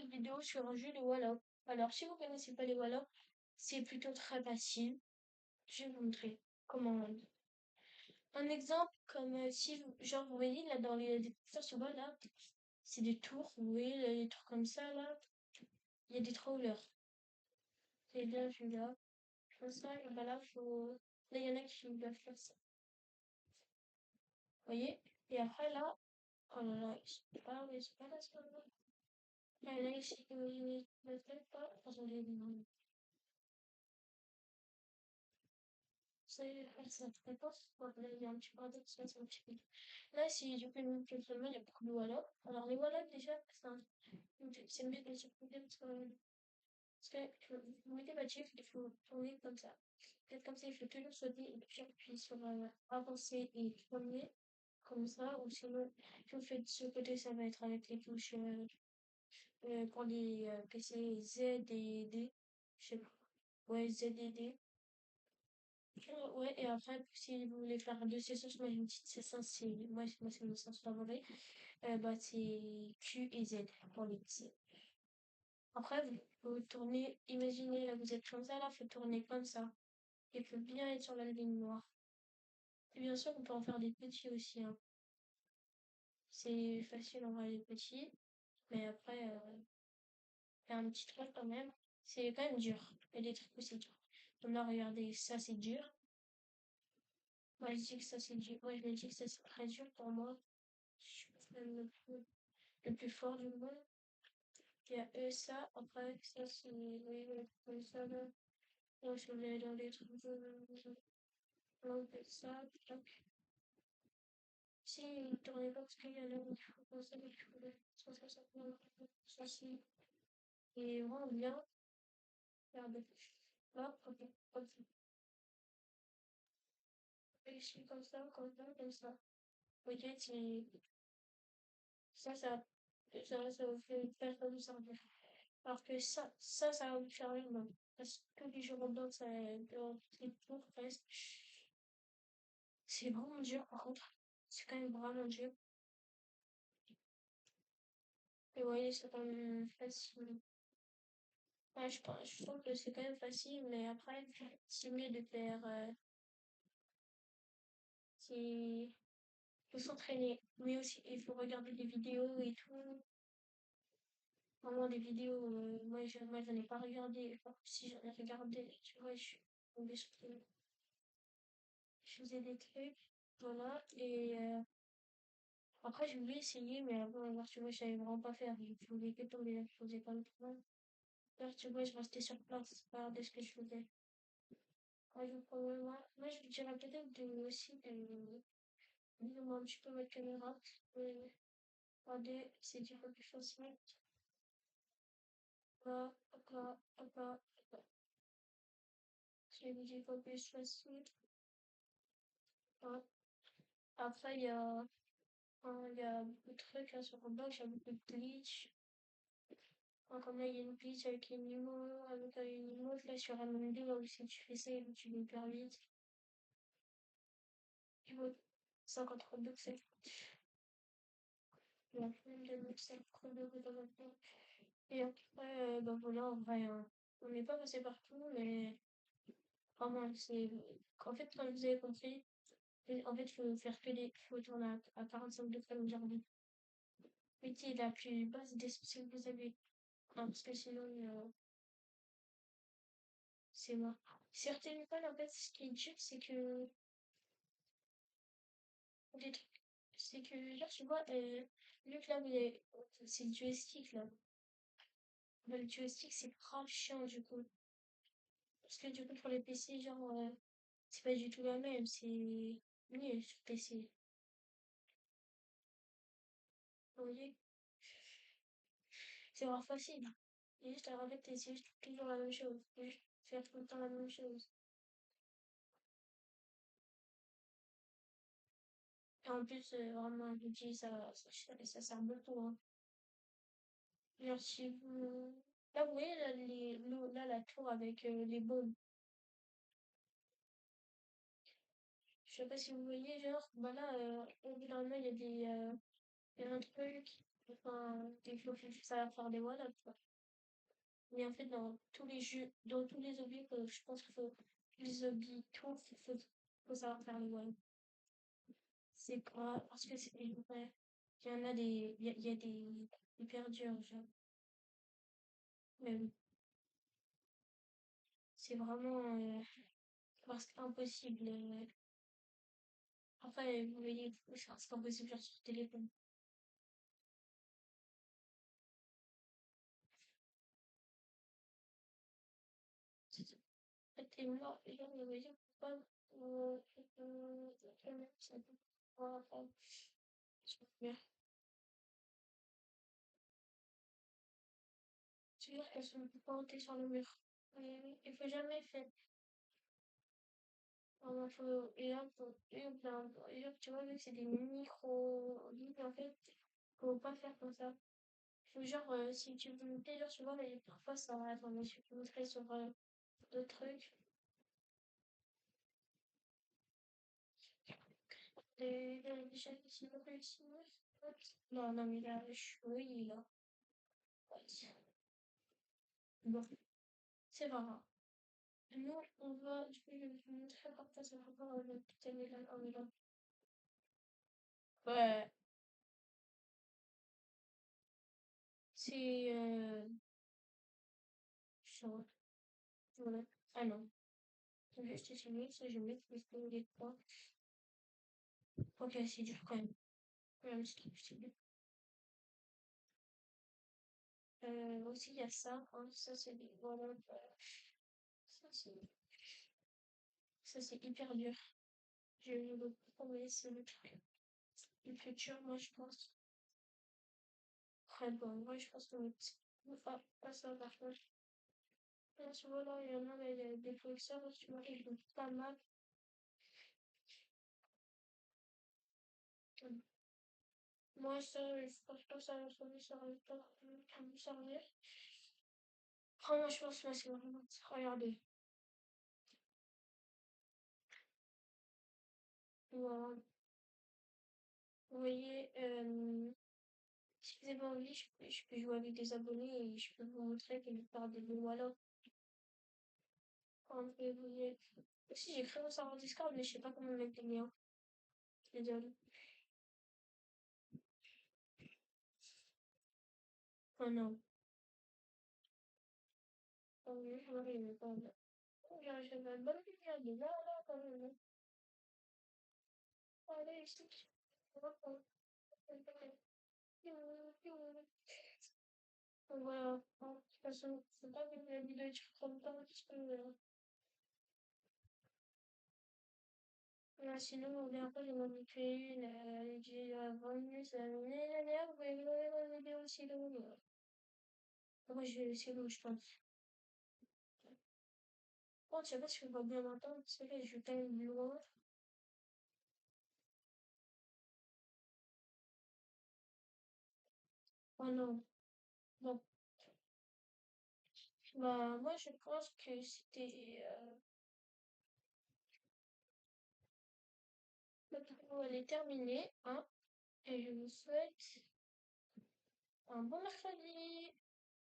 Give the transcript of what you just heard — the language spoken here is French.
une vidéo sur un jeu de Wallop. Alors, si vous connaissez pas les Wallop, c'est plutôt très facile. Je vais vous montrer comment. Un exemple, comme si, genre, vous voyez là dans les détecteurs sur là, c'est des tours, vous voyez là, les tours comme ça là, il y a des trawlers. Et là, je vais là, comme ça, et ben là, faut. Là, il y en a qui doivent faire ça. Vous voyez? Et après là, oh là là, ils sont pas là, ce moment. Il y en a ici qui ne veulent pas. Attendez, non. C'est ça dépend. Là, il y a un petit peu d'expression, un petit peu. Là, si je peux nous seulement, il y a beaucoup de voilà. Alors, les voilà, déjà, c'est mieux de les surprendre parce que vous mettez votre chiffre, il faut tourner comme ça. Peut-être comme ça, il faut toujours sauter et puis appuyer sur avancer et tourner comme ça. Ou sinon, si vous faites de ce côté, ça va être avec les touches pour les PC Z et D. Je sais pas. Ouais, Z et D. Ouais, et après, si vous voulez faire deux sessions, moi j'ai une petite session, moi c'est mon sens favori, bah c'est Q et Z pour les petits. Après, vous tournez, imaginez, là vous êtes comme ça, là, faut tourner comme ça. Il faut bien être sur la ligne noire. Et bien sûr, on peut en faire des petits aussi, hein. C'est facile en vrai, les petits, mais après, il y a un petit truc quand même. C'est quand même dur. Il y a des trucs aussi durs. Donc là, regardez, ça c'est dur. Moi, je dis que ça c'est dur. Moi, je me dis que ça c'est très dur pour moi. Je suis pas le plus fort du monde. Il y a eux, ça. Après, ça, c'est comme ça, là. Là, je vais dans les trucs de l'enlever ça. Tac. Si, il tournait pas parce qu'il y a là où il faut comme ça, il faut ça, c'est. Et vraiment bien. Regardez. Là, ok. Ok. Et je suis comme ça, comme ça, comme ça. Ok, c'est. Ça vous fait faire comme ça. Alors que ça va vous faire une main. Parce que les jours dedans, ça, dans les tours, presque. C'est vraiment dur, par contre. C'est quand même vraiment dur. Et ouais, c'est quand même facile. Ouais, je trouve que c'est quand même facile, mais après, c'est mieux de faire. Il faut s'entraîner. Mais aussi, il faut regarder des vidéos et tout. Vraiment, des vidéos, moi, j'en ai pas regardé. Enfin, si j'en ai regardé, tu vois, je suis tombée sur je faisais des trucs. Voilà. Et après, je voulais essayer, mais bon, alors, tu vois, je savais vraiment pas faire. Je voulais que tomber, je faisais pas le travail. Alors, tu vois, je restais sur place, regarder ce que je faisais. Ouais, moi, je dirais peut-être aussi de moi un petit peu votre caméra. Regardez, c'est du peu plus facile. Là, hop là, hop là, hop là. C'est du peu plus facile. Voilà. Après, il y a beaucoup de trucs là sur Roblox, il y a beaucoup de glitch. Comme là, il y a une glitch avec une emote là sur MMD, là où si tu fais ça, tu vas hyper vite. Et bon, 50 Robux, c'est la fin de notre cercle de maintenant. Et après, ben voilà, en vrai, on n'est pas passé partout, mais vraiment, c'est. En fait, comme vous avez compris, en fait, il faut faire que des. Faut tourner à 45 degrés aujourd'hui. Mettez la plus basse des que vous avez. Non, parce que sinon, c'est mort. Certaines écoles, en fait, ce qui est dur, c'est que. Des trucs. C'est que, là, tu vois, vu que là, c'est le joystick, là. Ben, le joystick, c'est grave chiant, du coup. Parce que, du coup, pour les PC, genre, c'est pas du tout la même, c'est mieux sur PC. Vous voyez? C'est vraiment facile. Et juste à répéter, c'est juste toujours la même chose. Juste faire tout le temps la même chose. Et en plus, vraiment, l'outil, ça sert beaucoup, hein. Genre, si vous. Là, vous voyez, là, là la tour avec les bombes. Je sais pas si vous voyez, genre, bah là, au bout d'un moment, il y a des. Il y a un truc, enfin, il faut ça va faire des voilà, quoi. Mais en fait, dans tous les jeux, dans tous les hobbies, je pense qu'il faut, les hobbies, tout, faut savoir faire les voilà. C'est pas, parce que c'est vrai. Il y en a des, il y a des hyper durs, genre. Mais oui, c'est vraiment, parce que impossible. Après, vous voyez, c'est impossible genre, sur téléphone. En fait, et moi, les gens me disent pourquoi, euh, ça peut pas faire. Super. C'est-à-dire qu'elles sont plantées sur le mur. Il faut jamais faire. Alors, et là, et là, tu vois, vu que c'est des micro-lignes, en fait, faut pas faire comme ça. Faut genre, si tu veux monter, genre, tu vois, mais parfois ça, attends, je vais te montrer sur d'autres trucs. Déjà, si vous réussissez. Non, non, mais là, je suis, oui, là. Ouais. Bon, c'est pas grave. Nous, on va, je vais vous montrer parfois ça rapport à notre thème et là, on est là. Ouais, c'est, sur, voilà. Ah non. Je vais juste essayer, ça, je vais mettre les points. Ok, c'est dur quand même. Même si c'est dur. Aussi, il y a ça, hein. Ça, c'est des, voilà. Ça, ça, c'est hyper dur. Je vais le prouver, c'est le truc le plus dur, moi, je pense. Très bon, moi, je pense que pas ça, par contre. Là, tu vois, là, il y en a, il y a des professeurs, tu vois, ils font pas mal. Moi, ça, je pense pas que ça va pas me servir. Moi, je pense que c'est vraiment. Regardez. Voilà. Vous voyez, si vous avez envie, je peux jouer avec des abonnés et je peux vous montrer quelque part des bons voilà. Quand vous voyez. Aussi, j'ai créé mon serveur Discord, mais je sais pas comment mettre les liens. Désolé. Oh non. Oh oui, je n'arrive pas. J'avais une bonne lumière de là, quand même. Allez, ici. Donc voilà. Bon, de toute façon, faut pas que la vidéo dure trop longtemps parce que là, sinon, on verra pas, j'en ai fait une, elle dit 20 minutes, ça va vous pouvez regarder la vidéo aussi longue. Moi, je vais laisser l'eau, je pense. Bon, je sais pas si on va bien m'entendre, parce que là, je suis quand même loin. Oh non. Bon, bah, moi, je pense que c'était, la vidéo, elle est terminée, hein, et je vous souhaite un bon mercredi.